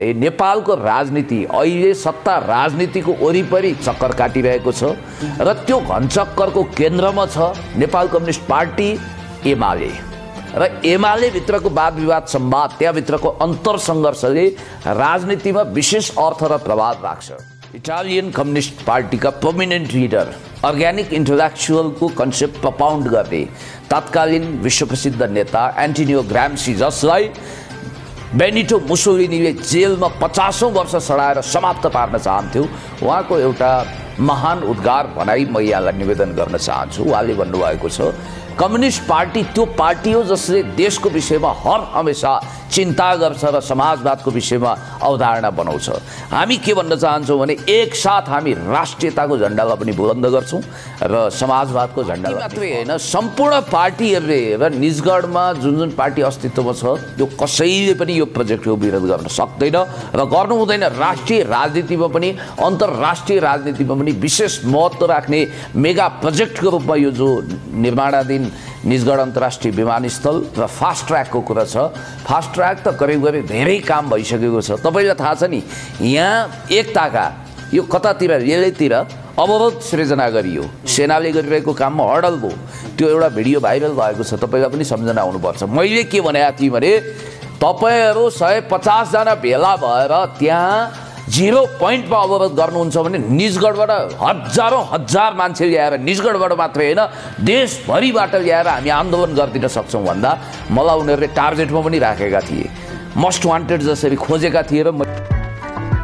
नेपालको राजनीति अहिले सत्ता राजनीतिको वरिपरि चक्कर काटिरहेको छ र त्यो घनचक्करको केन्द्रमा छ नेपाल कम्युनिस्ट पार्टी एमाले र एमाले भित्रको वाद विवाद संवाद त्यहाँभित्रको अन्तर सङ्घर्षले राजनीतिमा विशेष अर्थ र प्रभाव राख्छ। इटालियन कम्युनिस्ट पार्टीका प्रोमिनेन्ट लिडर अर्ग्यानिक इन्टेलेक्चुअलको कन्सेप्ट प्रपाउन्ड गर्ने तत्कालीन विश्वप्रसिद्ध नेता एन्टोनियो ग्राम्सी, जसलाई बेनिटो मुसोलिनीले जेलमा 50औं वर्ष सडाएर समाप्त पार्न चाहन्थ्यो, उहाँको एउटा महान उद्गार भनाइ म यहाँलाई निवेदन गर्न चाहन्छु। उहाँले भन्नुभएको छ, कम्युनिस्ट पार्टी त्यो पार्टी हो जसले देशको विषयमा हर हमेसा चिन्ता गर्छ र समाजवादको विषयमा अवधारणा बनाउँछ। हामी के भन्न चाहन्छौँ भने एकसाथ हामी राष्ट्रियताको झन्डालाई पनि बुलन्द गर्छौँ र समाजवादको झन्डा मात्रै होइन, सम्पूर्ण पार्टीहरूले र निजगढमा जुन जुन पार्टी अस्तित्वमा छ त्यो कसैले पनि यो प्रोजेक्टको विरोध गर्न सक्दैन र गर्नु हुँदैन। राष्ट्रिय राजनीतिमा पनि अन्तर्राष्ट्रिय राजनीतिमा पनि विशेष महत्त्व राख्ने मेगा प्रोजेक्टको रूपमा यो जो निर्माणाधीन निजगढ अन्तर्राष्ट्रिय विमानस्थल र फास्ट ट्र्याकको कुरा छ। फास्ट ट्र्याक त करिब करिब धेरै काम भइसकेको छ। तपाईँलाई थाहा छ नि, यहाँ एकताका यो कतातिर रेलैतिर अवरोध सृजना गरियो, सेनाले गरिरहेको काममा हडल भयो, त्यो एउटा भिडियो भाइरल भएको छ, तपाईँलाई पनि सम्झना आउनुपर्छ। मैले के भनेको थिएँ भने तपाईँहरू 150 जना भेला भएर त्यहाँ 0 पोइन्टमा अवरोध गर्नुहुन्छ भने निजगढबाट हजारौँ हजार मान्छे ल्याएर, निजगढबाट मात्रै होइन देशभरिबाट ल्याएर हामी आन्दोलन गरिदिन सक्छौँ भन्दा मलाई उनीहरूले टार्गेटमा पनि राखेका थिए, मोस्ट वान्टेड जसरी खोजेका थिए। र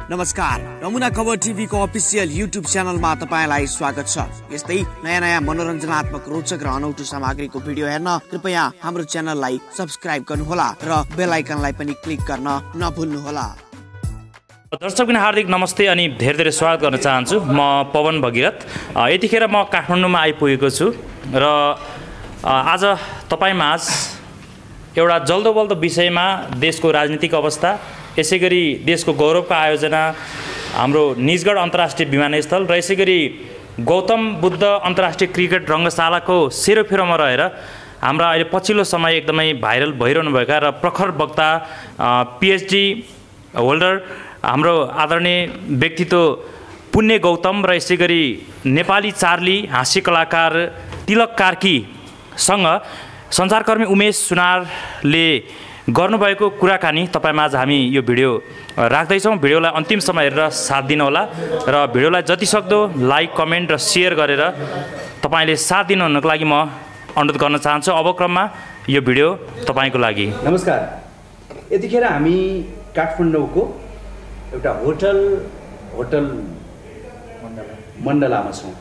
नमस्कार, नमुना खबर टिभीको अफिसियल युट्युब च्यानलमा तपाईलाई स्वागत छ। यस्तै नयाँ नयाँ मनोरञ्जनात्मक रोचक र अनौठो सामग्रीको भिडियो हेर्न कृपया हाम्रो च्यानललाई सब्स्क्राइब गर्नुहोला र बेल आइकनलाई पनि क्लिक गर्न नभुल्नुहोला। दर्शकबिन हार्दिक नमस्ते अनि धेरै धेरै स्वागत गर्न चाहन्छु। म पवन भगीरथ। यतिखेर म काठमाडौँमा आइपुगेको छु र आज तपाईमाझ एउटा जल्दो बल्दो विषयमा देशको राजनीतिक अवस्था, यसै गरी देशको गौरवको आयोजना हाम्रो निजगढ अन्तर्राष्ट्रिय विमानस्थल र यसै गरी गौतम बुद्ध अन्तर्राष्ट्रिय क्रिकेट रङ्गशालाको सेरोफेरोमा रहेर हाम्रा अहिले पछिल्लो समय एकदमै भाइरल भइरहनुभएका र प्रखर वक्ता पिएचडी होल्डर हाम्रो आदरणीय व्यक्तित्व पुण्य गौतम र यसै गरी नेपाली चार्ली हाँस्य कलाकार तिलक कार्कीसँग सञ्चारकर्मी उमेश सुनारले गर्नुभएको कुराकानी तपाईँमाझ हामी यो भिडियो राख्दैछौँ। भिडियोलाई अन्तिम समय हेरेर साथ दिनुहोला र भिडियोलाई जतिसक्दो लाइक, कमेन्ट र सेयर गरेर तपाईँले साथ दिनुहुनको लागि म अनुरोध गर्न चाहन्छु। अब क्रममा यो भिडियो तपाईँको लागि। नमस्कार, यतिखेर हामी काठमाडौँको एउटा होटल मण्डलामा छौँ।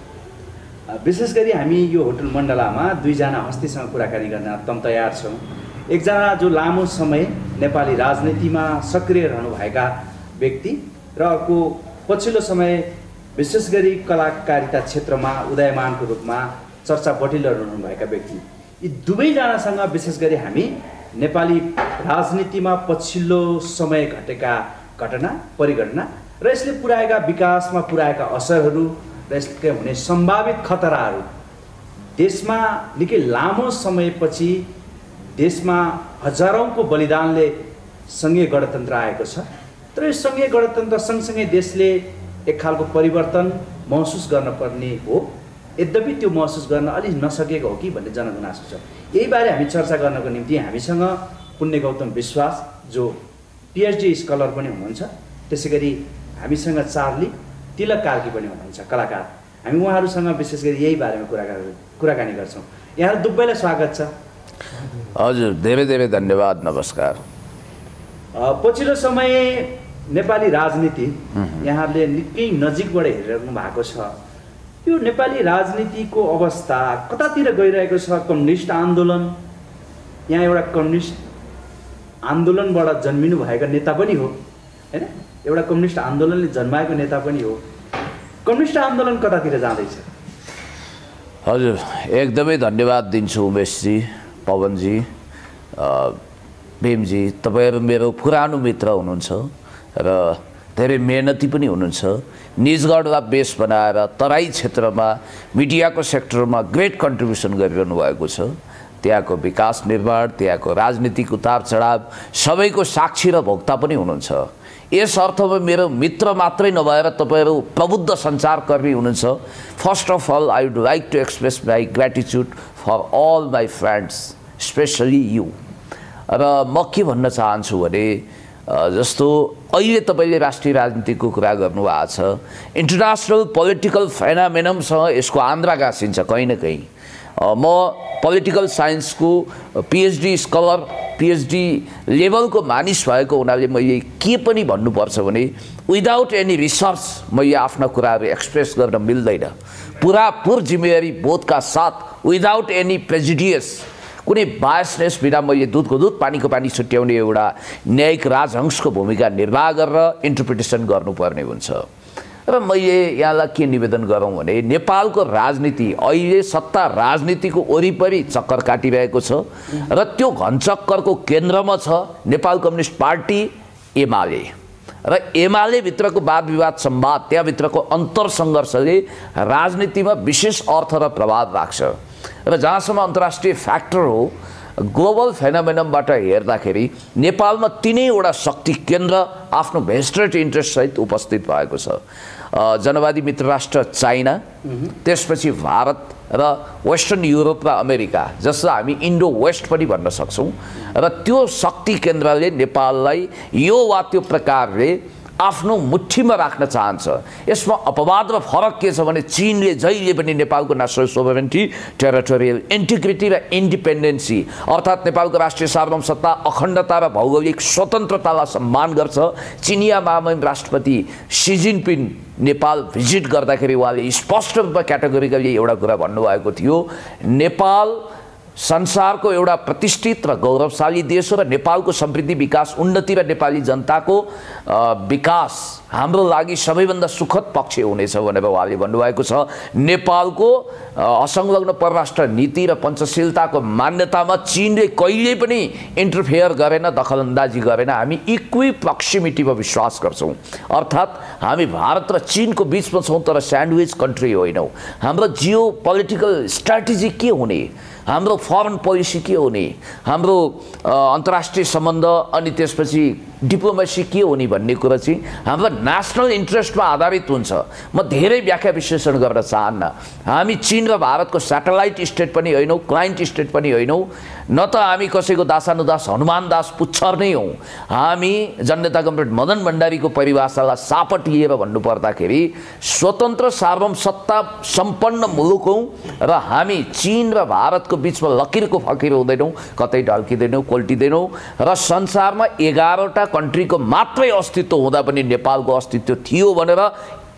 विशेष गरी हामी यो होटल मण्डलामा दुईजना हस्तीसँग कुराकानी गर्न एकदम तयार छौँ। एकजना जो लामो समय नेपाली राजनीतिमा सक्रिय रहनुभएका व्यक्ति र अर्को पछिल्लो समय विशेष गरी कलाकारिता क्षेत्रमा उदयमानको रूपमा चर्चा बटिरहनुभएका व्यक्ति। यी दुवैजनासँग विशेष गरी हामी नेपाली राजनीतिमा पछिल्लो समय घटेका घटना परिघटना र यसले पुर्याएका विकासमा पुर्याएका असरहरू र यसले हुने सम्भावित खतराहरू, देशमा निकै लामो समयपछि देशमा हजारौँको बलिदानले सङ्घीय गणतन्त्र आएको छ, तर यो सङ्घीय गणतन्त्र सँगसँगै देशले एक खालको परिवर्तन महसुस गर्न पर्ने हो, यद्यपि त्यो महसुस गर्न अलि नसकेको हो कि भन्ने जनगुनासो छ। यही बारे हामी चर्चा गर्नको निम्ति हामीसँग पुण्य गौतम विश्वास जो पिएचडी स्कलर पनि हुनुहुन्छ, त्यसै गरी हामीसँग चार्ली तिलक कार्की पनि हुनुहुन्छ कलाकार। हामी उहाँहरूसँग विशेष गरी यही बारेमा कुराकानी गर्छौँ। यहाँहरू दुवैलाई स्वागत छ। हजुर, धेरै धेरै धन्यवाद, नमस्कार। पछिल्लो समय नेपाली राजनीति यहाँहरूले निकै नजिकबाट हेरिरहनु भएको छ। यो नेपाली राजनीतिको अवस्था कतातिर गइरहेको छ? कम्युनिस्ट आन्दोलन, यहाँ एउटा कम्युनिस्ट आन्दोलनबाट जन्मिनु भएका नेता पनि हो हैन, एउटा कम्युनिस्ट आन्दोलनले जन्माएको नेता पनि हो। कम्युनिस्ट आन्दोलन कतातिर जाँदैछ? हजुर, एकदमै धन्यवाद दिन्छु उमेशजी, पवनजी, भीमजी। तपाईँहरू मेरो पुरानो मित्र हुनुहुन्छ र धेरै मेहनती पनि हुनुहुन्छ। निजगढलाई बेस बनाएर तराई क्षेत्रमा मिडियाको सेक्टरमा ग्रेट कन्ट्रिब्युसन गरिरहनु भएको छ। त्यहाँको विकास निर्माण, त्यहाँको राजनीतिक उतार चढाव सबैको साक्षी र भोक्ता पनि हुनुहुन्छ। यस अर्थमा मेरो मित्र मात्रै नभएर तपाईँहरू प्रबुद्ध सञ्चारकर्मी हुनुहुन्छ। First of all I would like to express my gratitude for all my friends, specially you. र म के भन्न चाहन्छु भने जस्तो अहिले तपाईँले राष्ट्रिय राजनीतिको कुरा गर्नुभएको छ, इन्टरनेसनल पोलिटिकल फेनामेनमसँग यसको आन्द्रा गाँसिन्छ कहीँ न कहीँ। म पोलिटिकल साइन्सको पिएचडी स्कलर, पिएचडी लेभलको मानिस भएको हुनाले मैले के पनि भन्नुपर्छ भने विदाउट एनी रिसर्च मैले आफ्ना कुराहरू एक्सप्रेस गर्न मिल्दैन। पुरापुर जिम्मेवारी बोधका साथ विदाउट एनी प्रेजुडियस, कुनै बायसनेस बिना मैले दुधको दुध पानीको पानी छुट्याउने एउटा न्यायिक राजहंसको भूमिका निर्वाह गरेर इन्टरप्रिटेसन गर्नुपर्ने हुन्छ। र मैले यहाँलाई के निवेदन गरौँ भने नेपालको राजनीति अहिले सत्ता राजनीतिको वरिपरि चक्कर काटिरहेको छ र त्यो घनचक्करको केन्द्रमा छ नेपाल कम्युनिस्ट पार्टी एमाले। र एमाले भित्रको वाद विवाद संवाद, त्यहाँभित्रको अन्तरसङ्घर्षले राजनीतिमा विशेष अर्थ र प्रभाव राख्छ। र जहाँसम्म अन्तर्राष्ट्रिय फ्याक्टर हो, ग्लोबल फेनोमेनमबाट हेर्दाखेरि नेपालमा तीनैवटा शक्ति केन्द्र आफ्नो भेस्टेड इन्ट्रेस्टसहित उपस्थित भएको छ। जनवादी मित्र राष्ट्र चाइना, त्यसपछि भारत र वेस्टर्न युरोप र अमेरिका, जसलाई हामी इन्डो वेस्ट पनि भन्न सक्छौँ। र त्यो शक्ति केन्द्रले नेपाललाई यो वा त्यो प्रकारले आफ्नो मुठ्ठीमा राख्न चाहन्छ। यसमा अपवाद र फरक के छ भने चीनले जहिले पनि नेपालको नेसनल सोभरेनिटी, टेरिटोरियल इन्टिग्रिटी र इन्डिपेन्डेन्सी अर्थात् नेपालको राष्ट्रिय सार्वभौमसत्ता, अखण्डता र भौगोलिक स्वतन्त्रतालाई सम्मान गर्छ। चिनिया महामहिम राष्ट्रपति सी जिनपिङ नेपाल भिजिट गर्दाखेरि उहाँले स्पष्ट रूपमा क्याटेगोरिकली एउटा कुरा भन्नुभएको थियो, नेपाल संसारको एउटा प्रतिष्ठित र गौरवशाली देश हो र नेपालको समृद्धि, विकास, उन्नति र नेपाली जनताको विकास हाम्रो लागि सबैभन्दा सुखद पक्ष हुनेछ भनेर उहाँले भन्नुभएको छ। नेपालको असंलग्न परराष्ट्र नीति र पञ्चशीलताको मान्यतामा चीनले कहिल्यै पनि इन्टरफेयर गरेन, दखलअन्दाजी गरेन। हामी इक्वी प्रक्सिमिटीमा विश्वास गर्छौँ, अर्थात् हामी भारत र चीनको बिचमा छौँ तर स्यान्डविच कन्ट्री होइनौँ। हाम्रो जियो पोलिटिकल स्ट्राटेजी के हुने, हाम्रो फरेन पोलिसी के हुने, हाम्रो अन्तर्राष्ट्रिय सम्बन्ध अनि त्यसपछि डिप्लोमेसी के हुने भन्ने कुरा चाहिँ हाम्रो नेसनल इन्ट्रेस्टमा आधारित हुन्छ। म धेरै व्याख्या विश्लेषण गर्न चाहन्न। हामी चीन र भारतको स्याटेलाइट स्टेट पनि होइनौँ, क्लाइन्ट स्टेट पनि होइनौँ, न त हामी कसैको दासानुदास हनुमान दास पुच्छर नै हौँ। हामी जननेता कमरेड मदन भण्डारीको परिभाषालाई सापट लिएर भन्नुपर्दाखेरि स्वतन्त्र सार्वभौम सत्ता सम्पन्न मुलुक हौँ र हामी चीन र भारतको बिचमा लकिरको फकिर हुँदैनौँ, कतै ढल्किँदैनौँ, कोल्टिँदैनौँ। र संसारमा 11वटा कन्ट्रीको मात्रै अस्तित्व हुँदा पनि नेपालको अस्तित्व थियो भनेर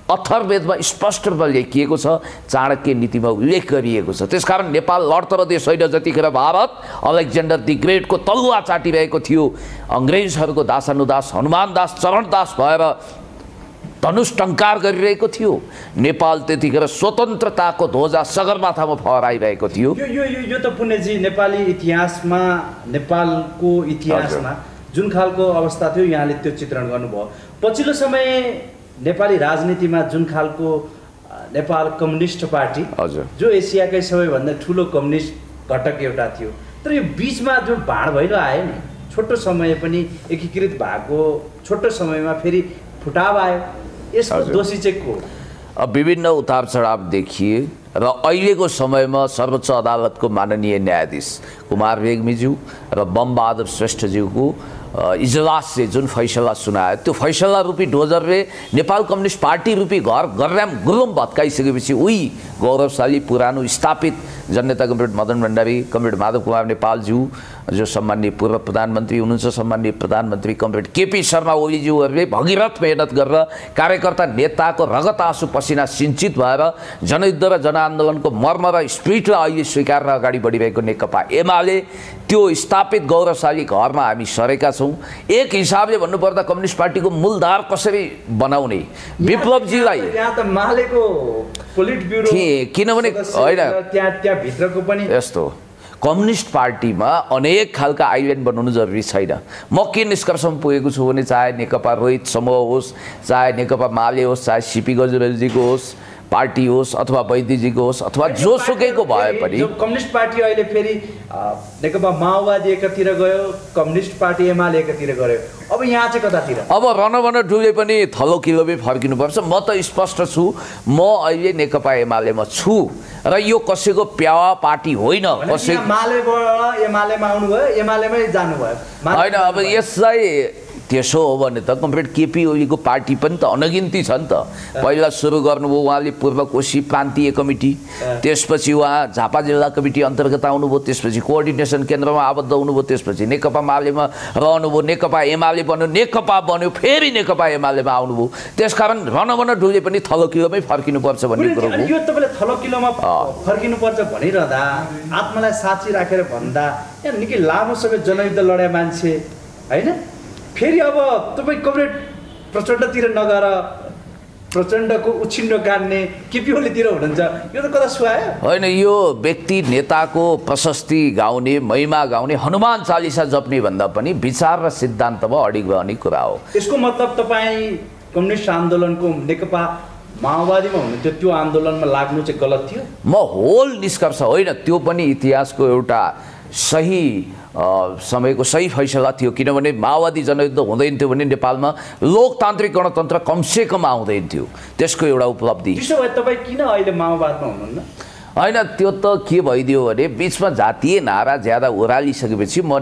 अथर्ववेदमा स्पष्ट रूपमा लेखिएको छ, चाणक्य नीतिमा उल्लेख गरिएको छ। त्यसकारण नेपाल लडतर देश होइन। जतिखेर भारत अलेक्जेन्डर दि ग्रेटको तलुवा चाटिरहेको थियो, अङ्ग्रेजहरूको दासानुदास हनुमान दास चरणदास भएर धनुष टङ्कार गरिरहेको थियो, नेपाल त्यतिखेर स्वतन्त्रताको ध्वजा सगरमाथामा फहराइरहेको थियो। यो त पुण्यजी नेपाली इतिहासमा, नेपालको इतिहासमा जुन खालको अवस्था थियो यहाँले त्यो चित्रण गर्नुभयो। पछिल्लो समय नेपाली राजनीतिमा जुन खालको नेपाल कम्युनिस्ट पार्टी, जो एसियाकै सबैभन्दा ठुलो कम्युनिस्ट घटक एउटा थियो, तर यो बिचमा जुन भाँड भैलो आयो नि, छोटो समय पनि एकीकृत भएको छोटो समयमा फेरि फुटाव आयो, यसको दोषी चाहिँ को? विभिन्न उतार चढाव देखिए र अहिलेको समयमा सर्वोच्च अदालतको माननीय न्यायाधीश कुमार रेग्मीज्यू र बमबहादुर श्रेष्ठज्यूको इजलासले जुन फैसला सुनायो, त्यो फैसला रूपी डोजरले नेपाल कम्युनिस्ट पार्टी रूपी घर गर्राम गुरुम भत्काइसकेपछि उही गौरवशाली पुरानो स्थापित जननेता कमरेड मदन भण्डारी, कमरेड माधव कुमार नेपालज्यू, जो सम्माननीय पूर्व प्रधानमन्त्री हुनुहुन्छ, सम्माननीय प्रधानमन्त्री कमरेड केपी शर्मा ओलीज्यूहरूले भगीरथ मेहनत गरेर कार्यकर्ता नेताको रगत आँसु पसिना सिञ्चित भएर जनयुद्ध र जनआन्दोलनको मर्म र स्पिरिटलाई अहिले स्वीकारेर अगाडि बढिरहेको नेकपा एमाले त्यो स्थापित गौरवशाली घरमा हामी सरेका छौँ। एक हिसाबले भन्नुपर्दा कम्युनिस्ट पार्टीको मूलधार कसरी बनाउने, विप्लवजीलाई यहाँ त मालेको पोलिट ब्युरो किनभने होइन त्यहाँ भित्रको पनि यस्तो कम्युनिस्ट पार्टीमा अनेक खालका आइल्यान्ड बनाउनु जरुरी छैन। म के निष्कर्षमा पुगेको छु भने चाहे नेकपा रोहित समूह होस्, चाहे नेकपा माले होस्, चाहे सिपी गजुरेलजीको होस्, पार्टी होस् अथवा वैद्यजीको होस् अथवा जोसुकैको भए पनि कम्युनिस्ट पार्टी अहिले फेरि नेकपा माओवादी एकातिर गयो, कम्युनिस्ट पार्टी एमाले एकातिर गयो, अब यहाँ चाहिँ कतातिर? अब रनबन डुले पनि थलो किलोमै फर्किनुपर्छ। म त स्पष्ट छु, म अहिले नेकपा एमालेमा छु र यो कसैको प्यावा पार्टी होइन। कसै मालेबाट एमालेमा आउनुभयो, एमालेमै जानुभयो होइन। अब यसलाई त्यसो हो भने त कमरेड केपी ओलीको पार्टी पनि त अनगिन्ती छ नि त। पहिला सुरु गर्नुभयो उहाँले पूर्व कोशी प्रान्तीय कमिटी, त्यसपछि उहाँ झापा जिल्ला कमिटी अन्तर्गत आउनुभयो, त्यसपछि कोअर्डिनेसन केन्द्रमा आबद्ध हुनुभयो, त्यसपछि नेकपा मालेमा रहनुभयो, नेकपा एमाले बन्यो, नेकपा बन्यो, फेरि नेकपा एमालेमा आउनुभयो। त्यसकारण रनबन ढुले पनि थलो किलोमै फर्किनुपर्छ भन्ने कुरो हो। यो तपाईँले थलो किलोमा फर्किनुपर्छ भनिरहँदा आत्मालाई साँची राखेर भन्दा यहाँ निकै लामो समय जनयुद्ध लडाए मान्छे होइन, फेरि अब तपाईँ कमरेड प्रचण्डतिर नगएर प्रचण्डको उछिन्नो काट्ने केपी ओलीतिर हुनुहुन्छ, यो त कता सुहायो? होइन, यो व्यक्ति नेताको प्रशस्ति गाउने, महिमा गाउने, हनुमान चालिसा जप्ने भन्दा पनि विचार र सिद्धान्तमा अडिग रहने कुरा हो। यसको मतलब तपाईँ कम्युनिस्ट आन्दोलनको नेकपा माओवादीमा हुनुहुन्थ्यो, त्यो आन्दोलनमा लाग्नु चाहिँ गलत थियो? म होल निष्कर्ष होइन, त्यो पनि इतिहासको एउटा सही समयको सही फैसला थियो। किनभने माओवादी जनयुद्ध हुँदैन थियो भने नेपालमा लोकतान्त्रिक गणतन्त्र कमसेकम आउँदैन थियो, त्यसको एउटा उपलब्धि। त्यसो भए तपाईँ किन अहिले माओवादमा हुनुहुन्न? होइन, त्यो त के भइदियो भने बिचमा जातीय नारा ज्यादा ओह्रालिसकेपछि म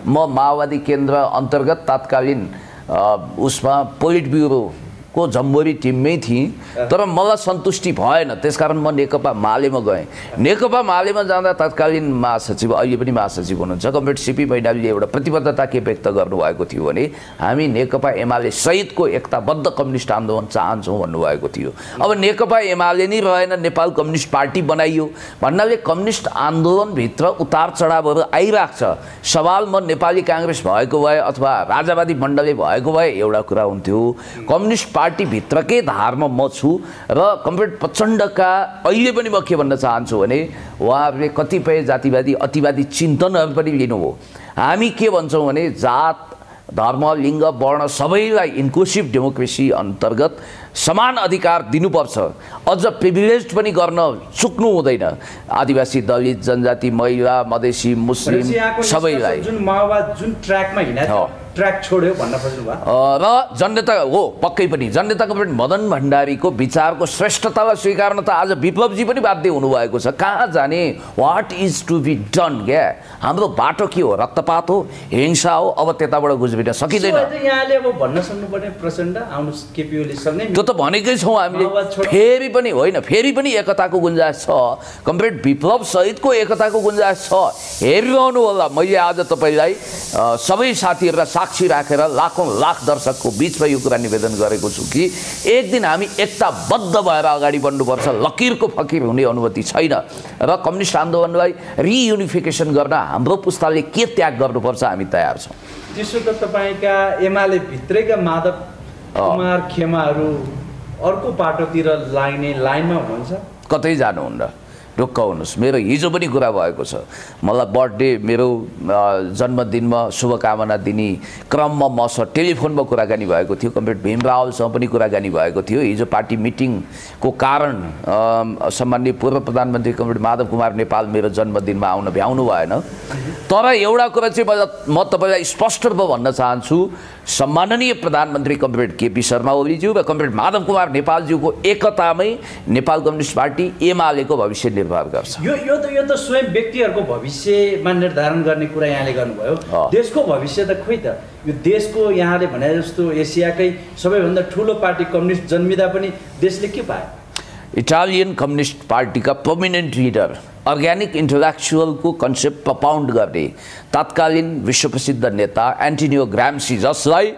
माओवादी केन्द्र अन्तर्गत तत्कालीन उसमा पोलिट ब्युरोको जम्बोरी टिममै थिएँ, तर मलाई सन्तुष्टि भएन, त्यसकारण म नेकपा मालेमा गएँ। नेकपा मालेमा जाँदा तत्कालीन महासचिव, अहिले पनि महासचिव हुनुहुन्छ कमरेड सीपी मैनालीले एउटा प्रतिबद्धता के व्यक्त गर्नुभएको थियो भने हामी नेकपा एमाले सहितको एकताबद्ध कम्युनिस्ट आन्दोलन चाहन्छौँ भन्नुभएको थियो। अब नेकपा एमाले नै रहेन, नेपाल कम्युनिस्ट पार्टी बनाइयो भन्नाले कम्युनिस्ट आन्दोलनभित्र उतार चढावहरू आइरहेको छ। सवाल म नेपाली काङ्ग्रेस भएको भए अथवा राजावादी मण्डलले भएको भए एउटा कुरा हुन्थ्यो, कम्युनिस्ट पार्टीभित्रकै धारमा म छु र कमरेड प्रचण्डका अहिले पनि म के भन्न चाहन्छु भने उहाँहरूले कतिपय जातिवादी अतिवादी चिन्तनहरू पनि लिनुभयो। हामी के भन्छौँ भने जात धर्म लिङ्ग वर्ण सबैलाई इन्क्लुसिभ डेमोक्रेसी अन्तर्गत समान अधिकार दिनुपर्छ, अझ प्रिभिलेज पनि गर्न चुक्नु हुँदैन। आदिवासी, दलित, जनजाति, महिला, मधेसी, मुस्लिम सबैलाई जुन माओवाद जुन ट्र्याकमा हिँड्यो ट्र्याक छोड्यो भन्न खोज्नुभयो र जननेता हो पक्कै पनि जननेता कमरेड मदन भण्डारीको विचारको श्रेष्ठतालाई स्वीकार्न त आज विप्लवजी पनि बाध्य हुनुभएको छ। कहाँ जाने, what is to be done? क्या हाम्रो बाटो के हो? रक्तपात हो, हिंसा हो? अब त्यताबाट गुज्रिन सकिँदैन। यहाँले अब भन्न सक्नुपर्ने प्रचण्ड आउनुहोस् केपी ओलीसँगै त्यो त भनेकै छौँ हामीले। फेरि पनि होइन, फेरि पनि एकताको गुन्जाइस छ, कमरेड विप्लव सहितको एकताको गुन्जाइस छ। हेरिरहनु होला, मैले आज तपाईँलाई सबै साथीहरूलाई साक्षी राखेर लाखौँ लाख दर्शकको बिचमा यो कुरा निवेदन गरेको छु कि एक दिन हामी एकताबद्ध भएर अगाडि बढ्नुपर्छ। लकिरको फकिर हुने अनुमति छैन र कम्युनिस्ट आन्दोलनलाई रियुनिफिकेसन गर्न हाम्रो पुस्ताले के त्याग गर्नुपर्छ हामी तयार छौँ। त्यसो त तपाईँका एमाले भित्रैका माधव कुमार खेमाहरू अर्को बाटोतिर लाग्ने लाइनमा हुनुहुन्छ? कतै जानुहुन्न, ढुक्क हुनुहोस्। मेरो हिजो पनि कुरा भएको छ, मलाई बर्थडे मेरो जन्मदिनमा शुभकामना दिने क्रममा मसँग टेलिफोनमा कुराकानी भएको थियो, कमरेड भीम रावलसँग पनि कुराकानी भएको थियो। हिजो पार्टी मिटिङको कारण सम्माननीय पूर्व प्रधानमन्त्री कमरेड माधव कुमार नेपाल मेरो जन्मदिनमा आउन भ्याउनु भएन। तर एउटा कुरा चाहिँ म तपाईँलाई स्पष्ट रूपमा भन्न चाहन्छु, सम्माननीय प्रधानमन्त्री कमरेड केपी शर्मा ओलीज्यू र कमरेड माधव कुमार नेपालज्यूको एकतामै नेपाल कम्युनिस्ट पार्टी एमालेको भविष्य निर्भर गर्छ। यो त स्वयं व्यक्तिहरूको भविष्यमा निर्धारण गर्ने कुरा यहाँले गर्नुभयो। देशको भविष्य त खोइ त, यो देशको यहाँले भने जस्तो एसियाकै सबैभन्दा ठुलो पार्टी कम्युनिस्ट जन्मिँदा पनि देशले के पायो? इटालियन कम्युनिस्ट पार्टीका प्रोमिनेन्ट लिडर, अर्ग्यानिक इन्टेलेक्चुअलको कन्सेप्ट प्रपाउन्ड गर्ने तत्कालीन विश्वप्रसिद्ध नेता एन्टोनियो ग्राम्सी, जसलाई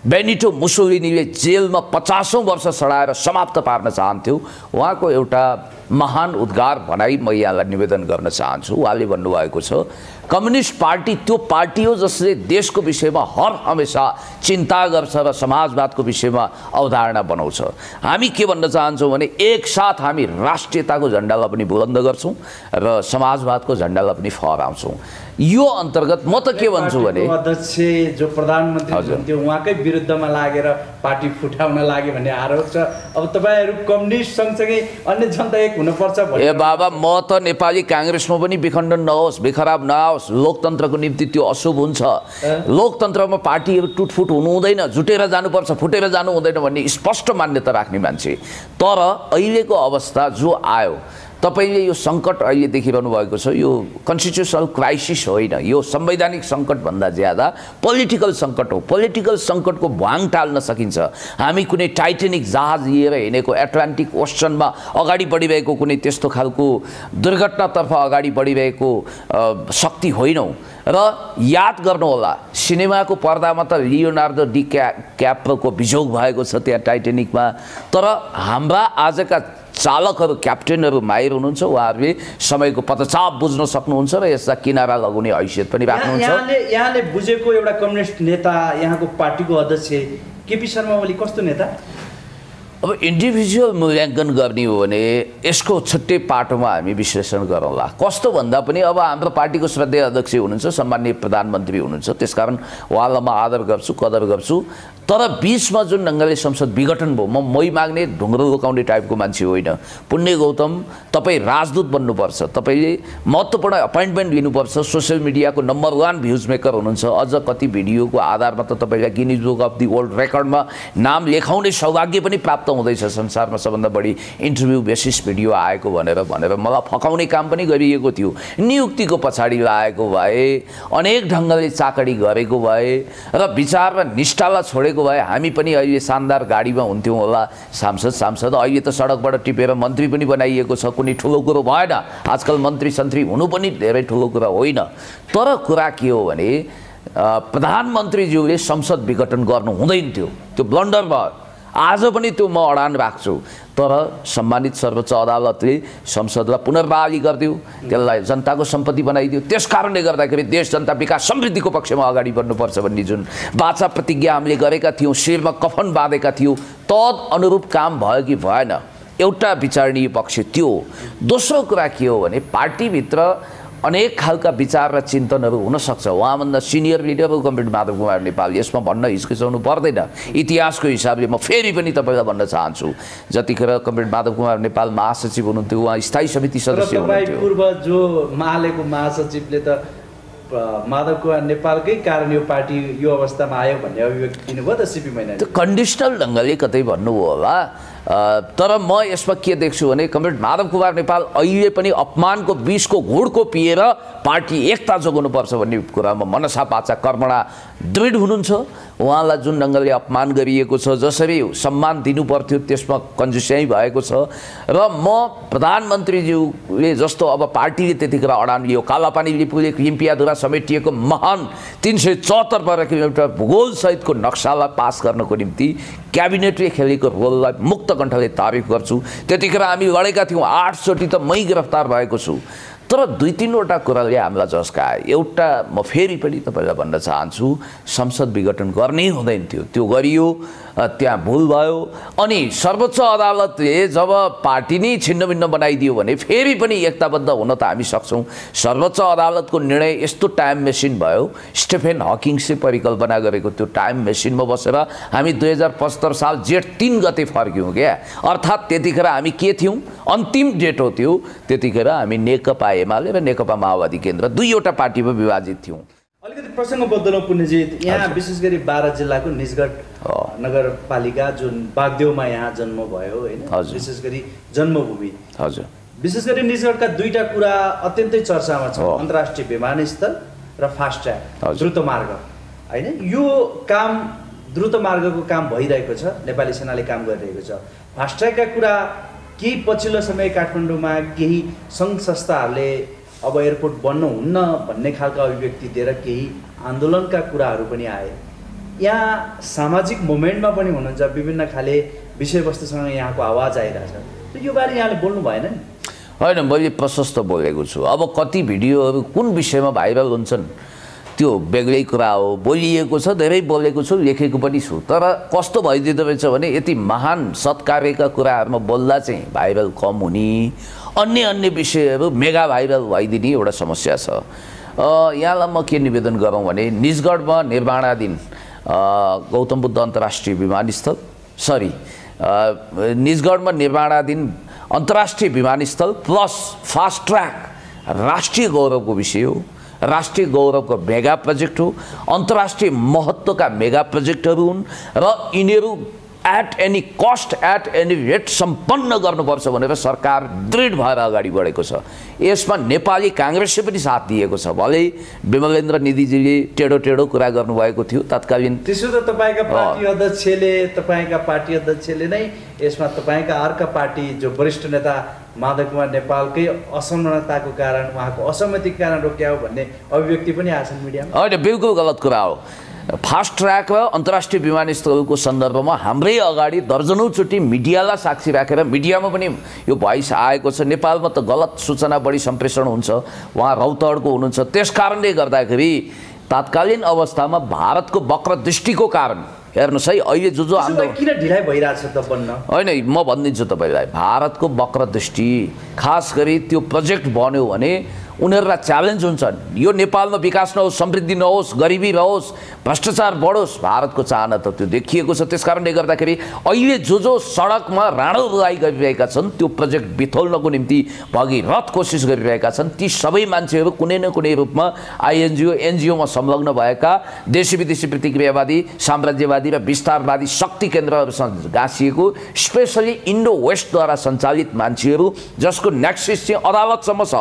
बेनिटो मुसोलिनीले जेलमा 50औं वर्ष सडाएर समाप्त पार्न चाहन्थ्यो, उहाँको एउटा महान उद्गार भनाइ म यहाँलाई निवेदन गर्न चाहन्छु। उहाँले भन्नुभएको छ, कम्युनिस्ट पार्टी त्यो पार्टी हो जसले देशको विषयमा हर हमेसा चिन्ता गर्छ र समाजवादको विषयमा अवधारणा बनाउँछ। हामी के भन्न चाहन्छौँ भने एकसाथ हामी राष्ट्रियताको झन्डालाई पनि बुलन्द गर्छौँ र समाजवादको झन्डालाई पनि फहराउँछौँ। यो अन्तर्गत म त के भन्छु भने अध्यक्ष जो प्रधानमन्त्री हुनुहुन्थ्यो उहाँकै विरुद्धमा लागेर पार्टी फुटाउन लागे भन्ने आरोप छ। अब तपाईहरु कम्युनिस्ट सँगसँगै अन्य जनता एक हुनुपर्छ भन्ने। ए बाबा, म त नेपाली कांग्रेसमा पनि विखण्डन नहोस्, बेखराब नहोस्, लोकतन्त्रको निम्ति त्यो अशुभ हुन्छ। लोकतन्त्रमा पार्टीहरू टुटफुट हुनु हुँदैन, जुटेर जानुपर्छ, फुटेर जानु हुँदैन भन्ने स्पष्ट मान्यता राख्ने मान्छे। तर अहिलेको अवस्था जो आयो, तपाईले यो सङ्कट अहिले देखिरहनु भएको छ, यो कन्स्टिट्युसनल क्राइसिस होइन, यो संवैधानिक सङ्कट भन्दा ज्यादा पोलिटिकल सङ्कट हो। पोलिटिकल सङ्कटको भ्वाङ टाल्न सकिन्छ। हामी कुनै टाइटेनिक जहाज लिएर हिँडेको, एटलान्टिक ओसनमा अगाडि बढिरहेको कुनै त्यस्तो खालको दुर्घटनातर्फ अगाडि बढिरहेको शक्ति होइनौँ। र याद गर्नुहोला, सिनेमाको पर्दामा त लियोनार्दो डिक्याप्रियोको बिजोग भएको छ त्यहाँ टाइटेनिकमा, तर हाम्रा आजका चालकहरू, क्याप्टेनहरू माहिर हुनुहुन्छ। उहाँहरूले समयको पदचाप बुझ्न सक्नुहुन्छ र यसलाई किनारा लगाउने हैसियत पनि राख्नुहुन्छ। यहाँले बुझेको एउटा कम्युनिस्ट नेता, यहाँको पार्टीको अध्यक्ष केपी शर्मा ओली कस्तो नेता? अब इन्डिभिजुअल मूल्याङ्कन गर्ने हो भने यसको छुट्टै पाटोमा हामी विश्लेषण गरौँला। कस्तो भन्दा पनि अब हाम्रो पार्टीको श्रद्धेय अध्यक्ष हुनुहुन्छ, सम्माननीय प्रधानमन्त्री हुनुहुन्छ, त्यसकारण उहाँलाई म आदर गर्छु, कदर गर्छु। तर बीचमा जुन ढङ्गले संसद विघटन भयो, म मै माग्ने ढुङ्ग्रो लुकाउने टाइपको मान्छे होइन। पुण्य गौतम, तपाईँ राजदूत बन्नुपर्छ, तपाईँले महत्त्वपूर्ण अपोइन्टमेन्ट लिनुपर्छ, सोसियल मिडियाको नम्बर 1 भ्युज मेकर हुनुहुन्छ। अझ कति भिडियोको आधारमा त तपाईँलाई Guinness book of the world रेकर्डमा नाम लेखाउने सौभाग्य पनि प्राप्त हुँदैछ। संसारमा सबभन्दा बढी इन्टरभ्यू बेसिस भिडियो आएको भनेर मलाई फकाउने काम पनि गरिएको थियो। नियुक्तिको पछाडि लागेको भए, अनेक ढङ्गले चाकडी गरेको भए र विचार र निष्ठालाई छोडेको भए हामी पनि अहिले शानदार गाडीमा हुन्थ्यौँ होला। सांसद अहिले त सडकबाट टिपेर मन्त्री पनि बनाइएको छ, कुनै ठुलो कुरो भएन। आजकल मन्त्री सन्त्री हुनु पनि धेरै ठुलो कुरा होइन। तर कुरा के हो भने प्रधानमन्त्रीज्यूले संसद विघटन गर्नु हुँदैन थियो, त्यो ब्लन्डर भयो। आज पनि त्यो म अडान राख्छु। तर सम्मानित सर्वोच्च अदालतले संसदलाई पुनर्बहाली गरिदियो, त्यसलाई जनताको सम्पत्ति बनाइदियो। त्यस कारणले गर्दाखेरि देश, जनता, विकास, समृद्धिको पक्षमा अगाडि बढ्नुपर्छ भन्ने जुन वाचा प्रतिज्ञा हामीले गरेका थियौँ, शिरमा कफन बाँधेका थियौँ, तद अनुरूप काम भयो कि भएन, एउटा विचारणीय पक्ष त्यो। दोस्रो कुरा के हो भने पार्टीभित्र अनेक खालका विचार र चिन्तनहरू हुनसक्छ। उहाँभन्दा senior leader comrade Madhav Kumar Nepal, यसमा भन्न हिचकिचाउनु पर्दैन। इतिहासको हिसाबले म फेरि पनि तपाईँलाई भन्न चाहन्छु, जतिखेर कमरेड माधव कुमार नेपाल महासचिव हुनुहुन्थ्यो, उहाँ स्थायी समिति सदस्य हुनुहुन्थ्यो। पूर्व जो मालेको महासचिवले त माधव कुमार नेपालकै कारण यो पार्टी यो अवस्थामा आयो भन्ने अभिव्यक्ति दिनुभयो त सीपी मैनाली। त्यो कन्डिसनल ढङ्गले कतै भन्नुभयो होला। तर म यसमा के देख्छु भने कमरेड माधव कुमार नेपाल अहिले पनि अपमानको विषको घुडको पिएर पार्टी एकता जोगाउनुपर्छ भन्ने कुरामा मनसा वाचा कर्मणा दृढ हुनुहुन्छ। उहाँलाई जुन ढङ्गले अपमान गरिएको छ, जसरी सम्मान दिनुपर्थ्यो त्यसमा कन्जुस्याइ भएको छ। र म प्रधानमन्त्रीज्यूले जस्तो अब पार्टीले त्यतिखेर अडान लियो, कालापानी लिम्पियाद्वारा समेटिएको महान 374 वर्ग किलोमिटर भूगोलसहितको नक्सालाई पास गर्नको निम्ति क्याबिनेटले खेलेको रोललाई मुक्त कण्ठले तारिफ गर्छु। त्यतिखेर हामी लडेका थियौँ, 8 चोटि त मै गिरफ्तार भएको छु। तर 2-3वटा कुराले हामीलाई झस्काए। एउटा म फेरि पनि तपाईँलाई भन्न चाहन्छु, संसद विघटन गर्नै हुँदैन थियो, त्यो गरियो, त्यहाँ भुल भयो। अनि सर्वोच्च अदालतले जब पार्टी नै छिन्नभिन्न बनाइदियो भने फेरि पनि एकताबद्ध हुन त हामी सक्छौँ। सर्वोच्च अदालतको निर्णय यस्तो टाइम मेसिन भयो, स्टेफेन हकिङ्सले परिकल्पना गरेको त्यो टाइम मेसिनमा बसेर हामी 2075 साल जेठ 3 गते फर्क्यौँ क्या। अर्थात् त्यतिखेर हामी के थियौँ, अन्तिम डेट हो त्यो, त्यतिखेर हामी नेकपा एमाले र नेकपा माओवादी केन्द्र 2वटा पार्टीमा विभाजित थियौँ। अलिकति प्रसङ्ग बदलौँ पुण्यजित, यहाँ विशेष गरी बारा जिल्लाको निजगढ नगरपालिका जुन बागदेवमा यहाँ जन्म भयो होइन, विशेष गरी जन्मभूमि। हजुर, विशेष गरी निजगढका 2टा कुरा अत्यन्तै चर्चामा छ, अन्तर्राष्ट्रिय विमानस्थल र फास्ट ट्र्याक द्रुत मार्ग होइन। यो काम द्रुत मार्गको काम भइरहेको छ, नेपाली सेनाले काम गरिरहेको छ। फास्ट ट्र्याकका कुरा केही पछिल्लो समय काठमाडौँमा केही सङ्घ संस्थाहरूले अब एयरपोर्ट बन्नु हुन्न भन्ने खालका अभिव्यक्ति दिएर केही आन्दोलनका कुराहरू पनि आए। यहाँ सामाजिक मुभमेन्टमा पनि हुनुहुन्छ, विभिन्न खाले विषयवस्तुसँग यहाँको आवाज आइरहेछ। यो बारे यहाँले बोल्नु भएन नि? होइन, मैले प्रशस्त बोलेको छु। अब कति भिडियोहरू कुन विषयमा भाइरल हुन्छन् त्यो बेग्लै कुरा हो, बोलिएको छ, धेरै बोलेको छु, लेखेको पनि छु। तर कस्तो भइदिँदो रहेछ भने यति महान सत्कार्यका कुराहरूमा बोल्दा चाहिँ भाइरल कम हुने, अन्य विषयहरू मेगा भाइरल भइदिने एउटा समस्या छ। यहाँलाई म के निवेदन गरौँ भने निजगढमा निर्माणाधीन गौतम बुद्ध अन्तर्राष्ट्रिय विमानस्थल निजगढमा निर्माणाधीन अन्तर्राष्ट्रिय विमानस्थल प्लस फास्ट ट्र्याक राष्ट्रिय गौरवको विषय हो, राष्ट्रिय गौरवको मेगा प्रोजेक्ट हो, अन्तर्राष्ट्रिय महत्त्वका मेगा प्रोजेक्टहरू हुन् र यिनीहरू at any cost at any rate सम्पन्न गर्नुपर्छ भनेर सरकार दृढ भएर अगाडि बढेको छ। यसमा नेपाली काङ्ग्रेसले पनि साथ दिएको छ। भले विमलेन्द्र निधिजीले टेढो टेढो कुरा गर्नुभएको थियो तत्कालीन, त्यसो त तपाईँका पार्टी अध्यक्षले नै यसमा तपाईँका अर्का पार्टी जो वरिष्ठ नेता माधव कुमार नेपालकै असमानताको कारण, उहाँको असहमतिको कारण रोक्यायो भन्ने अभिव्यक्ति पनि आछन् मिडियामा। होइन, बिल्कुल गलत कुरा हो। फास्ट ट्र्याक र अन्तर्राष्ट्रिय विमानस्थलको सन्दर्भमा हाम्रै अगाडि दर्जनौँचोटि मिडियालाई साक्षी राखेर मिडियामा पनि यो भोइस आएको छ। नेपालमा त गलत सूचना बढी सम्प्रेषण हुन्छ, उहाँ रौतहटको हुनुहुन्छ। त्यस कारणले गर्दाखेरि तात्कालीन अवस्थामा भारतको वक्र दृष्टिको कारण हेर्नुहोस् है, अहिले जो आन्दोलन किन ढिलाइ भइरहेछ त बन्न? होइन, म भनिदिन्छु तपाईँलाई, भारतको वक्र दृष्टि खास गरी त्यो प्रोजेक्ट बन्यो भने उनीहरूलाई च्यालेन्ज हुन्छ। यो नेपालमा विकास नहोस्, समृद्धि नहोस्, गरिबी रहोस्, भ्रष्टाचार बढोस्, भारतको चाहना त त्यो देखिएको छ। त्यस कारणले गर्दाखेरि अहिले जो सडकमा राणो रुवाई गरिरहेका छन्, त्यो प्रोजेक्ट बिथोल्नको निम्ति भगीरथ कोसिस गरिरहेका छन्, ती सबै मान्छेहरू कुनै न कुनै रूपमा एनजिओमा संलग्न भएका देशी विदेशी प्रतिक्रियावादी, साम्राज्यवादी र विस्तारवादी शक्ति केन्द्रहरूसँग गाँसिएको, स्पेसली इन्डो वेस्टद्वारा सञ्चालित मान्छेहरू जसको नेक्सिस चाहिँ अदालतसम्म छ।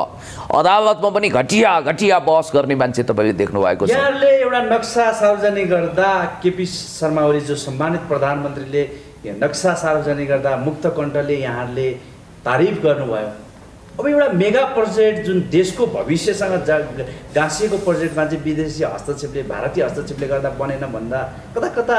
अदालतमा पनि घटिया बहस गर्ने मान्छे तपाईँले देख्नु भएको छ। यहाँले एउटा नक्सा सार्वजनिक गर्दा केपी शर्मा ओली जो सम्मानित प्रधानमन्त्रीले नक्सा सार्वजनिक गर्दा मुक्त कण्ठले यहाँले तारिफ गर्नुभयो। अब एउटा मेगा प्रोजेक्ट जुन देशको भविष्यसँग गाँसिएको प्रोजेक्टमा चाहिँ विदेशी हस्तक्षेपले, भारतीय हस्तक्षेपले गर्दा बनेन भन्दा कता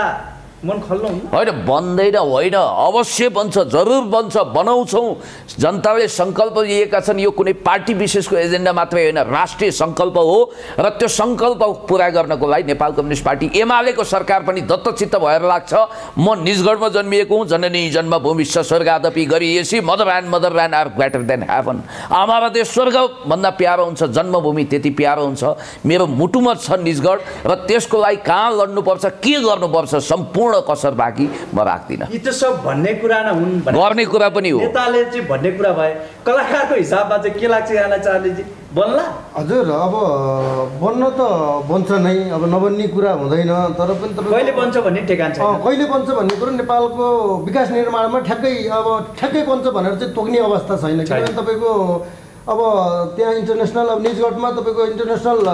मन खल्नु होइन? बन्दैन होइन, अवश्य बन्छ, जरुर बन्छ, बनाउँछौँ। जनताले सङ्कल्प लिएका छन्। यो कुनै पार्टी विशेषको एजेन्डा मात्रै होइन, राष्ट्रिय सङ्कल्प हो र त्यो सङ्कल्प पुरा गर्नको लागि नेपाल कम्युनिस्ट पार्टी एमालेको सरकार पनि दत्तचित्त भएर लाग्छ। म निजगढमा जन्मिएको हुँ, जननी जन्मभूमि स्वर्गादपि गरिएसी, motherland are greater than heaven. आमा देश स्वर्गभन्दा प्यारो हुन्छ, जन्मभूमि त्यति प्यारो हुन्छ। मेरो मुटुमा छ निजगढ र त्यसको लागि कहाँ लड्नुपर्छ, के गर्नुपर्छ, सम्पूर्ण कसर बाँकी म राख्दिनँ। यी त सब भन्ने कुरा न हुन्, गर्ने कुरा पनि हो। नेताले चाहिँ भन्ने कुरा भए कलाकारको हिसाबमा चाहिँ के लाग्छ यहाँलाई चार्लीजी, बन्ला? हजुर, अब बन्न त बन्छ नै, अब नबन्ने कुरा हुँदैन। तर पनि तपाईँ कहिले बन्छ भन्ने ठेगान छैन। कहिले बन्छ भन्ने कुरो नेपालको विकास निर्माणमा ठ्याक्कै बन्छ भनेर चाहिँ तोक्ने अवस्था छैन। किनभने तपाईँको अब त्यहाँ इन्टरनेसनल, अब निजगढमा तपाईँको इन्टरनेसनल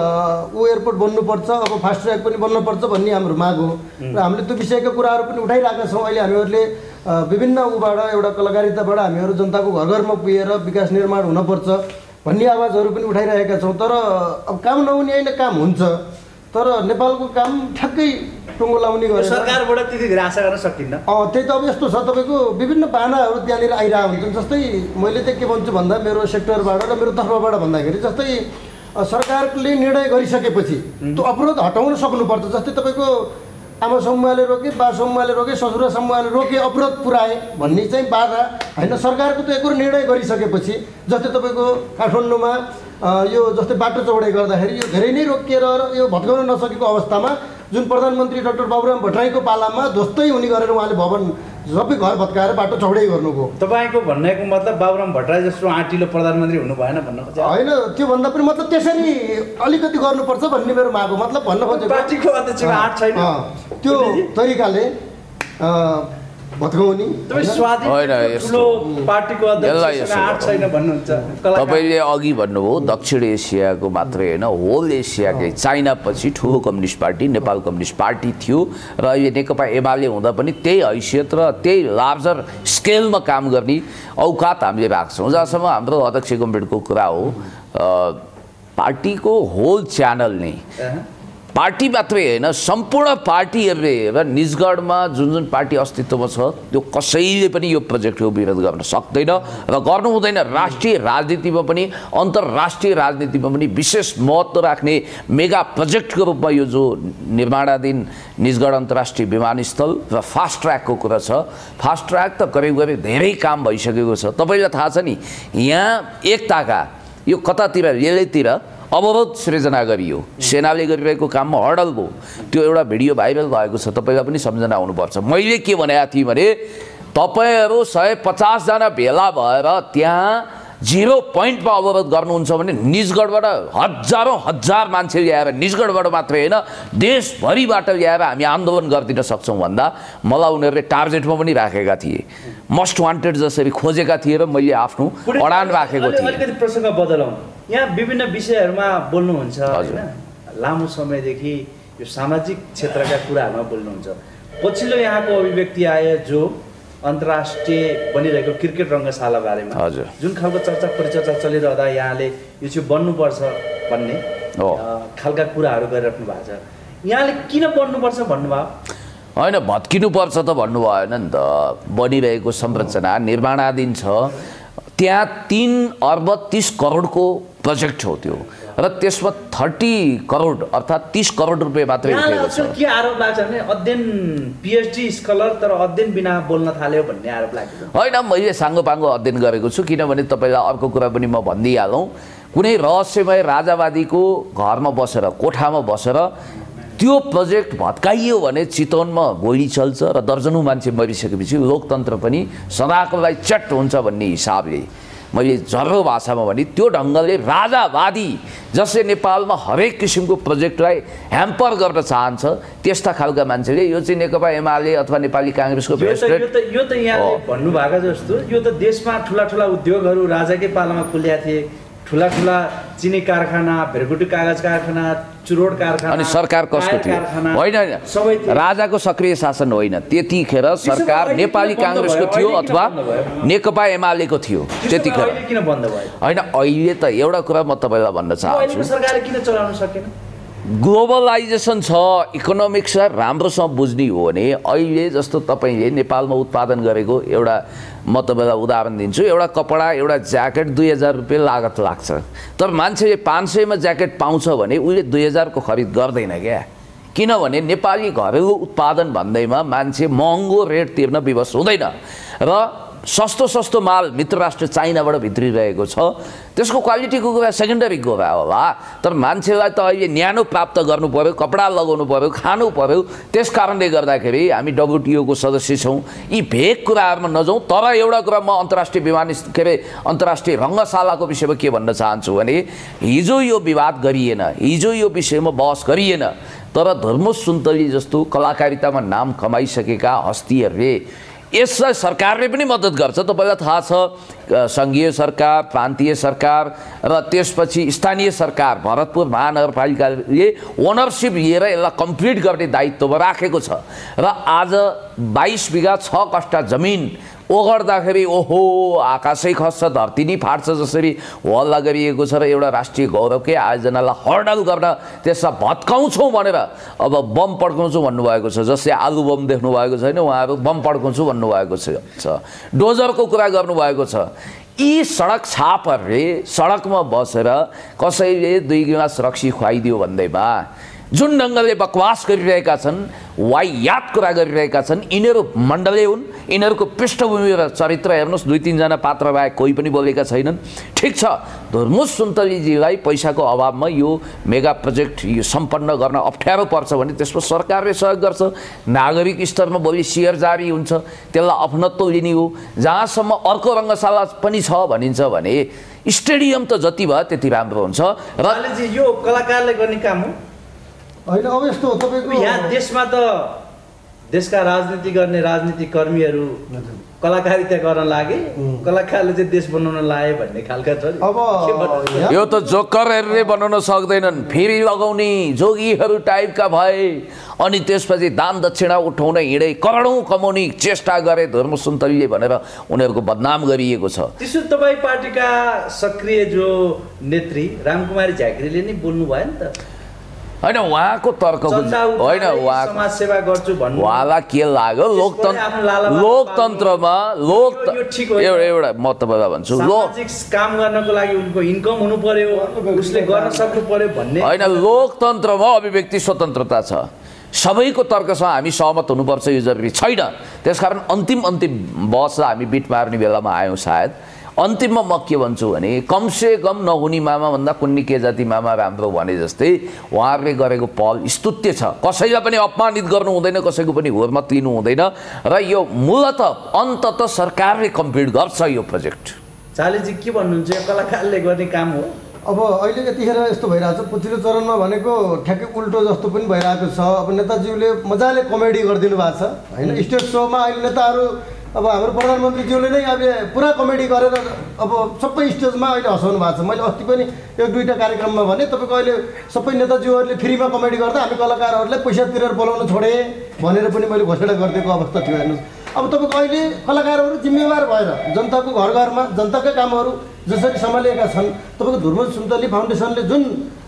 एयरपोर्ट बन्नुपर्छ, अब फास्ट ट्र्याक पनि बन्नुपर्छ भन्ने हाम्रो माग हो र हामीले त्यो विषयका कुराहरू पनि उठाइरहेका छौँ। अहिले हामीहरूले विभिन्न उबाट एउटा कलाकारिताबाट हामीहरू जनताको घर घरमा पुगेर विकास निर्माण हुनपर्छ भन्ने आवाजहरू पनि उठाइरहेका छौँ। तर अब काम नहुने होइन, काम हुन्छ। तर नेपालको काम ठ्याक्कै टुङ्गो लाउने गरेर सरकारबाट त्यतिखेर आशा गर्न सकिन्न। त्यही त अब यस्तो छ, तपाईँको विभिन्न बाहनाहरू त्यहाँनिर आइरहेको हुन्छन्। जस्तै मैले चाहिँ के भन्छु भन्दा, मेरो सेक्टरबाट र मेरो तर्फबाट भन्दाखेरि जस्तै सरकारले निर्णय गरिसकेपछि त्यो अवरोध हटाउन सक्नुपर्छ। जस्तै तपाईँको आमा समूहले रोके, बा समूहले रोके, ससुरा समूहले रोके, अवरोध पुऱ्याए भन्ने चाहिँ बाधा होइन। सरकारको त एक निर्णय गरिसकेपछि, जस्तै तपाईँको काठमाडौँमा यो जस्तै बाटो चौडाइ गर्दाखेरि यो धेरै नै रोकिएर यो भत्काउन नसकेको अवस्थामा जुन प्रधानमन्त्री डाक्टर बाबुराम भट्टराईको पालामा ध्वस्तै हुने गरेर उहाँले भवन सबै घर भत्काएर बाटो चौडाइ गर्नुभयो। तपाईँको भन्नेको मतलब बाबुराम भट्टराई जस्तो आँटिलो प्रधानमन्त्री हुनु भएन भन्नु खोजेको होइन? त्योभन्दा पनि मतलब त्यसरी अलिकति गर्नुपर्छ भन्ने मेरो माग हो। मतलब भन्न खोजेको पार्टीको अध्यक्षको आँट छैन, त्यो तरिकाले भत्काउने तपाईँले अघि भन्नुभयो दक्षिण एसियाको मात्रै होइन, होल एसियाकै चाइना पछि ठुलो communist party Nepal communist party थियो र अहिले नेकपा एमाले हुँदा पनि त्यही हैसियत र त्यही लार्जर स्केलमा काम गर्ने औकात हामीले राख्छौँ। जहाँसम्म हाम्रो अध्यक्ष गम्भीरको कुरा हो, पार्टीको होल च्यानल नै पार्टी मात्रै होइन, सम्पूर्ण पार्टीहरूले र निजगढमा जुन पार्टी अस्तित्वमा छ त्यो कसैले पनि यो प्रोजेक्टको विरोध गर्न सक्दैन र गर्नु हुँदैन। राष्ट्रिय राजनीतिमा पनि अन्तर्राष्ट्रिय राजनीतिमा पनि विशेष महत्त्व राख्ने मेगा प्रोजेक्टको रूपमा यो जो निर्माणाधीन निजगढ अन्तर्राष्ट्रिय विमानस्थल र फास्ट ट्र्याकको कुरा छ। फास्ट ट्र्याक त करिब धेरै काम भइसकेको छ। तपाईँलाई थाहा छ नि, यहाँ एक ताका यो कतातिर लेलेतिर अवरोध सृजना गरियो, सेनाले गरिरहेको काममा हडल भयो। त्यो एउटा भिडियो भाइरल भएको छ, तपाईँलाई पनि सम्झना आउनुपर्छ। मैले के भनेको थिएँ भने तपाईँहरू 150 जना भेला भएर त्यहाँ 0 पोइन्टमा अवरोध गर्नुहुन्छ भने निजगढबाट हजार मान्छे ल्याएर निजगढबाट मात्रै होइन देशभरिबाट ल्याएर हामी आन्दोलन गरिदिन सक्छौँ भन्दा मलाई उनीहरूले टार्गेटमा पनि राखेका थिए, मोस्ट वान्टेड जसरी खोजेका थिए र मैले आफ्नो अडान राखेको थिएँ। अलिकति प्रसङ्ग बदलौँ, यहाँ विभिन्न विषयहरूमा बोल्नुहुन्छ होइन, लामो समयदेखि यो सामाजिक क्षेत्रका कुराहरूमा बोल्नुहुन्छ। पछिल्लो यहाँको अभिव्यक्ति आयो जो अन्तर्राष्ट्रिय बनिरहेको क्रिकेट रङ्गशाला बारेमा, जुन खालको चर्चा परिचर्चा चलिरहँदा यहाँले यो चाहिँ बन्नुपर्छ भन्ने खालका कुराहरू गरिराख्नु भएको छ। यहाँले किन बन्नुपर्छ भन्नुभयो? होइन, भत्किनुपर्छ त भन्नु भएन नि त। बनिरहेको संरचना निर्माणाधीन छ, त्यहाँ 3 अर्ब 30 करोडको प्रोजेक्ट हो त्यो, र त्यसमा 30 करोड अर्थात् 30 करोड रुपियाँ मात्रै उठेको छ। के आरोप लाग्छ भने अध्ययन पिएचडी स्कलर तर अध्ययन बिना बोल्न थाल्यो भन्ने आरोप लाग्छ। होइन, मैले साङ्गोपाङ्गो अध्ययन गरेको छु। किनभने तपाईँलाई अर्को कुरा पनि म भनिदिइहालौँ, कुनै रहस्यमय राजावादीको घरमा बसेर कोठामा बसेर त्यो प्रोजेक्ट भत्काइयो भने चितवनमा गोली चल्छ र दर्जनौँ मान्छे मरिसकेपछि लोकतन्त्र पनि सदाको लागि चट हुन्छ भन्ने हिसाबले मैले झर्रो भाषामा भने त्यो ढङ्गले राजावादी जसले नेपालमा हरेक किसिमको प्रोजेक्टलाई ह्याम्पर गर्न चाहन्छ त्यस्ता खालका मान्छेले यो चाहिँ नेकपा एमाले अथवा नेपाली काङ्ग्रेसको यो त यहाँले भन्नुभएको जस्तो यो त देशमा ठुला ठुला उद्योगहरू राजाकै पालामा खुल्या थिए, ठुला ठुला चिनी कारखाना, भेरकुटी कागज कारखाना, चुरोड कारखाना, अनि सरकार कसको थियो? होइन, राजाको सक्रिय शासन होइन, त्यतिखेर सरकार नेपाली काङ्ग्रेसको थियो अथवा नेकपा एमालेको थियो त्यतिखेर। किन बन्द भयो? होइन, अहिले त एउटा कुरा म तपाईँलाई भन्न चाहन्छु, सरकारले किन चलाउन सकेन? ग्लोबलाइजेसन छ, इकोनोमिक्सलाई राम्रोसँग बुझ्ने हो भने अहिले जस्तो तपाईँले नेपालमा उत्पादन गरेको एउटा म तपाईँलाई उदाहरण दिन्छु, एउटा कपडा एउटा ज्याकेट 2000 रुपियाँ लागत लाग्छ, तर मान्छेले 500 मा ज्याकेट पाउँछ भने उसले 2000 को खरिद गर्दैन क्या। किनभने नेपाली घरेलु उत्पादन भन्दैमा मान्छे महँगो रेट तिर्न विवश हुँदैन र सस्तो माल मित्र राष्ट्र चाइनाबाट भित्रिरहेको छ, त्यसको क्वालिटीको कुरा सेकेन्डरी कुरा होला, तर मान्छेलाई त अहिले न्यानो प्राप्त गर्नु पर्यो, कपडा लगाउनु पर्यो, खानु पर्यो। त्यस कारणले गर्दाखेरि हामी WTO को सदस्य छौँ। यी भेग कुराहरूमा नजाउँ, तर एउटा कुरा म अन्तर्राष्ट्रिय रङ्गशालाको विषयमा के भन्न चाहन्छु भने हिजो यो विवाद गरिएन, हिजो यो विषयमा बहस गरिएन, तर धर्मोज सुन्तली जस्तो कलाकारितामा नाम कमाइसकेका हस्तीहरूले यसलाई सरकारले पनि मद्दत गर्छ। तपाईँलाई थाहा छ सङ्घीय सरकार, प्रान्तीय सरकार र त्यसपछि स्थानीय सरकार भरतपुर महानगरपालिकाले ओनरसिप लिएर यसलाई कम्प्लिट गर्ने दायित्वमा राखेको छ र आज 22 बिघा 6 कट्ठा जमिन ओगर्दाखेरि ओहो आकाशै खस्छ धरती नै फाट्छ जसरी हल्ला गरिएको छ र एउटा राष्ट्रिय गौरवकै आयोजनालाई हर्डल गर्न त्यसलाई भत्काउँछौँ भनेर अब बम पड्काउँछौँ भन्नुभएको छ। जसले आलु बम देख्नु भएको छैन उहाँहरू बम पड्काउँछु भन्नुभएको छ, डोजरको कुरा गर्नुभएको छ। यी सडक छापहरूले सडकमा बसेर कसैले 2 गिलास रक्सी खुवाइदियो भन्दैमा जुन ढङ्गले बकवास गरिरहेका छन्, वाहियात कुरा गरिरहेका छन्, यिनीहरू मण्डले हुन्। यिनीहरूको पृष्ठभूमि र चरित्र हेर्नुहोस्, 2-3 जना पात्र बाहेक कोही पनि बोलेका छैनन्। ठिक छ, धर्मोज सुन्तलीजीलाई पैसाको अभावमा यो मेगा प्रोजेक्ट यो सम्पन्न गर्न अप्ठ्यारो पर्छ भने त्यसमा सरकारले सहयोग गर्छ। नागरिक स्तरमा भोलि सेयर जारी हुन्छ, त्यसलाई अपनत्व लिने हो। जहाँसम्म अर्को रङ्गशाला पनि छ भनिन्छ भने स्टेडियम त जति भयो त्यति राम्रो हुन्छ र यो कलाकारले गर्ने काम हो होइन। अब यस्तो हो तपाईँको यहाँ देशमा त देशका राजनीति गर्ने राजनीतिक कर्मीहरू कलाकारिता गर्न लागे, कलाकारले चाहिँ देश बनाउन लाए भन्ने खालका छ। अब यो त जोकरहरूले बनाउन सक्दैनन्, फेरि लगाउने जोगीहरू टाइपका भए अनि त्यसपछि दान दक्षिणा उठाउन हिँडे करोडौँ कमाउने चेष्टा गरे धर्मोज सुन्तलीले भनेर उनीहरूको बदनाम गरिएको छ। त्यसो तपाईँ पार्टीका सक्रिय जो नेत्री रामकुमारी झाँक्रीले नै बोल्नु भयो नि त। होइन, उहाँको तर्कको होइन, समाज सेवा गर्छु भन्नु उहाँलाई के लाग्यो लोकतन्त्रमा एउटा म तपाईँलाई भन्छु सामाजिक काम गर्नको लागि उनको इन्कम हुनु पर्यो, उसले गर्न सक्नु पर्यो भन्ने होइन। लोकतन्त्रमा अभिव्यक्ति स्वतन्त्रता छ, सबैको तर्कसँग हामी सहमत हुनुपर्छ यो जरुरी छैन। त्यसकारण अन्तिम बहसलाई हामी बिट मार्ने बेलामा आयौँ सायद। अन्तिममा म के भन्छु भने कमसे कम नहुने मामा भन्दा कुन्नी के जाति मामा राम्रो भने जस्तै उहाँहरूले गरेको पहल स्तुत्य छ। कसैलाई पनि अपमानित गर्नु हुँदैन, कसैको पनि हुर्मत लिनु हुँदैन र यो मूलत अन्तत सरकारले कम्प्लिट गर्छ यो प्रोजेक्ट। चालीजी के भन्नुहुन्छ, यो कलाकारले गर्ने काम हो? अब अहिले यतिखेर यस्तो भइरहेको छ, पछिल्लो चरणमा भनेको ठ्याक्कै उल्टो जस्तो पनि भइरहेको छ। अब नेताजीले मजाले कमेडी गरिदिनु भएको छ होइन। स्टेज सोमा अहिले नेताहरू अब हाम्रो प्रधानमन्त्रीज्यूले नै अब पुरा कमेडी गरेर अब सबै स्टेजमा अहिले हँसाउनु भएको छ। मैले अस्ति पनि एक दुईवटा कार्यक्रममा भने तपाईँको अहिले सबै नेताजीहरूले फ्रीमा कमेडी गर्दा हामी कलाकारहरूलाई पैसा तिरेर बोलाउन छोडे भनेर पनि मैले घोषणा गरिदिएको अवस्था थियो। हेर्नुहोस्, अब तपाईँको अहिले कलाकारहरू जिम्मेवार भएर जनताको घर घरमा जनताका कामहरू जसरी सम्हालेका छन्। तपाईँको धुर्म सुन्तली फाउन्डेसनले जुन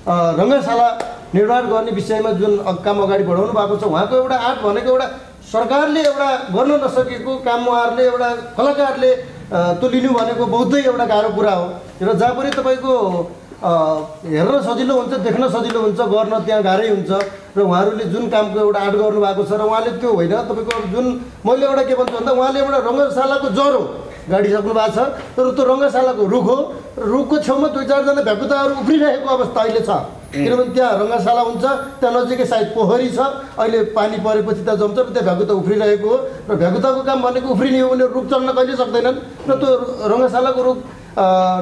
रङ्गशाला निर्माण गर्ने विषयमा जुन काम अगाडि बढाउनु भएको छ, उहाँको एउटा आर्ट भनेको एउटा सरकारले एउटा गर्न नसकेको काम उहाँहरूले एउटा कलाकारले त्यो लिनु भनेको बहुतै एउटा गाह्रो कुरा हो। र जहाँ पनि तपाईँको हेर्न सजिलो हुन्छ, देख्न सजिलो हुन्छ, गर्न त्यहाँ गाह्रै हुन्छ। र उहाँहरूले जुन कामको एउटा आर्ट गर्नुभएको छ र उहाँले त्यो होइन तपाईँको जुन मैले एउटा के भन्छु भन्दा उहाँले एउटा रङ्गशालाको जरो गाडिसक्नु भएको छ। तर त्यो रङ्गशालाको रुख हो, रुखको छेउमा दुई चारजना भ्याकुताहरू उफ्रिरहेको अवस्था अहिले छ। किनभने त्यहाँ रङ्गशाला हुन्छ, त्यहाँ नजिकै सायद पोखरी छ, अहिले पानी परेपछि त्यहाँ जम्छ, त्यहाँ भ्याकुता उफ्रिरहेको हो। र भ्याकुताको काम भनेको उफ्रिने हो भने रुख चल्न कहिले सक्दैनन् र त्यो रङ्गशालाको रुख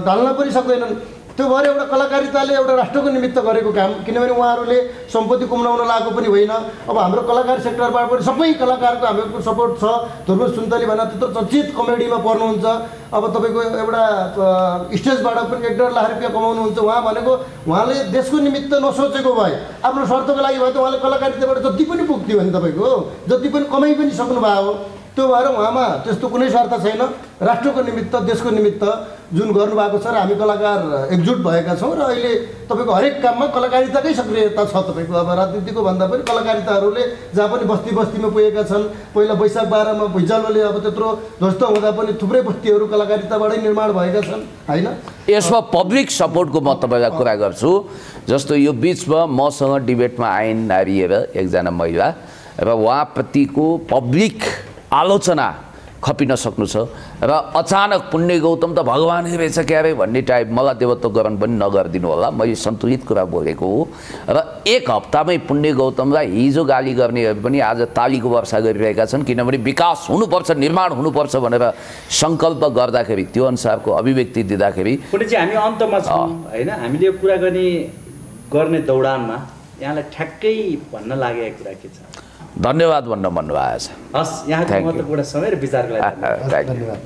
ढल्न पनि सक्दैनन्। त्यो भएर एउटा कलाकारिताले एउटा राष्ट्रको निमित्त गरेको काम, किनभने उहाँहरूले सम्पत्ति कुमाउन लागेको पनि होइन। अब हाम्रो कलाकार सेक्टरबाट पनि सबै कलाकारको हाम्रो सपोर्ट छ। ध्रुव सुन्तली भन्दा त्यत्रो चर्चित कमेडीमा पर्नुहुन्छ। अब तपाईँको एउटा स्टेजबाट पनि 1.5 लाख रुपियाँ कमाउनुहुन्छ। उहाँ भनेको उहाँले देशको निमित्त नसोचेको भए, आफ्नो स्वार्थको लागि भए त उहाँले कलाकारिताबाट जति पनि पुग्थ्यो भने तपाईँको जति पनि कमाइ पनि सक्नुभयो हो। त्यो भएर उहाँमा त्यस्तो कुनै स्वार्थ छैन। राष्ट्रको निमित्त, देशको निमित्त जुन गर्नुभएको छ र हामी कलाकार एकजुट भएका छौँ। र अहिले तपाईँको हरेक काममा कलाकारिताकै सक्रियता छ। तपाईँको अब राजनीतिको भन्दा पनि कलाकारिताहरूले जहाँ पनि बस्ती बस्तीमा पुगेका छन्। पहिला वैशाख 12मा भुइँचालोले अब त्यत्रो ध्वस्त हुँदा पनि थुप्रै बस्तीहरू कलाकारिताबाटै निर्माण भएका छन् होइन। यसमा पब्लिक सपोर्टको म तपाईँलाई कुरा गर्छु। जस्तो यो बिचमा मसँग डिबेटमा आइन् नारिएर एकजना महिला र उहाँप्रतिको पब्लिक आलोचना खपिन सक्नु छ र अचानक पुण्य गौतम त भगवानै रहेछ क्यारे भन्ने टाइप मलाई देवत्व ग्रहण पनि नगरिदिनु होला। मैले सन्तुलित कुरा बोलेको हो। र एक हप्तामै पुण्य गौतमलाई हिजो गाली गर्नेहरू पनि आज तालीको वर्षा गरिरहेका छन्। किनभने विकास हुनुपर्छ, निर्माण हुनुपर्छ भनेर सङ्कल्प गर्दाखेरि, त्यो अनुसारको अभिव्यक्ति दिँदाखेरि पुण्यजी हामी अन्तमा छौँ होइन। हामीले यो कुरा गर्ने दौडानमा यहाँलाई ठ्याक्कै भन्न लागेको कुरा के छ? धन्यवाद भन्न भन्नुभएको छ। हस्, यहाँको महत्त्वपूर्ण समय र विचारको लागि धन्यवाद।